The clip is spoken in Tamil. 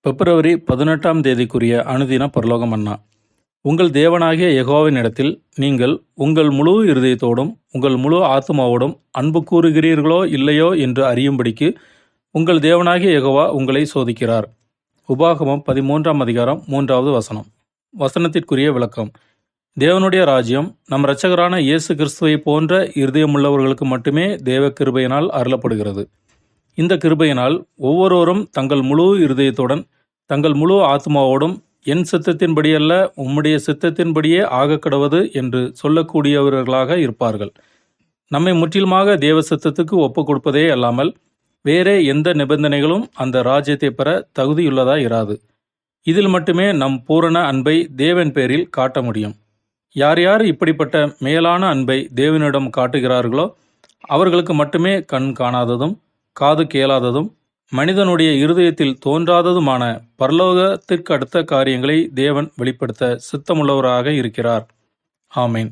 பிப்ரவரி 18ஆம் தேதிக்குரிய அனுதின பரலோக மன்னா. உங்கள் தேவனாகிய யெகோவாவினிடத்தில் நீங்கள் உங்கள் முழு இருதயத்தோடும் உங்கள் முழு ஆத்துமாவோடும் அன்பு கூறுகிறீர்களோ இல்லையோ என்று அறியும்படிக்கு உங்கள் தேவனாகிய யெகோவா உங்களை சோதிக்கிறார். உபாகமம் 13ஆம் அதிகாரம் 3வது வசனம். வசனத்திற்குரிய விளக்கம். தேவனுடைய ராஜ்யம் நம் இரட்சகரான இயேசு கிறிஸ்துவை போன்ற இருதயமுள்ளவர்களுக்கு மட்டுமே தேவ கிருபையினால் அருளப்படுகிறது. இந்த கிருபையினால் ஒவ்வொருவரும் தங்கள் முழு இருதயத்துடன் தங்கள் முழு ஆத்மாவோடும் என் சித்தத்தின்படியல்ல உம்முடைய சித்தத்தின்படியே ஆகக்கடவது என்று சொல்லக்கூடியவர்களாக இருப்பார்கள். நம்மை முற்றிலுமாக தேவ சித்தத்துக்கு ஒப்புக் கொடுப்பதே அல்லாமல் வேறே எந்த நிபந்தனைகளும் அந்த ராஜ்யத்தை பெற தகுதியுள்ளதாய் இராது. இதில் மட்டுமே நம் பூரண அன்பை தேவன் பேரில் காட்ட முடியும். யார் யார் இப்படிப்பட்ட மேலான அன்பை தேவனிடம் காட்டுகிறார்களோ அவர்களுக்கு மட்டுமே கண் காணாததும் காது கேளாததும் மனிதனுடைய இருதயத்தில் தோன்றாததுமான பரலோகத்திற்கு அடுத்த காரியங்களை தேவன் வெளிப்படுத்த சித்தமுள்ளவராக இருக்கிறார். ஆமேன்.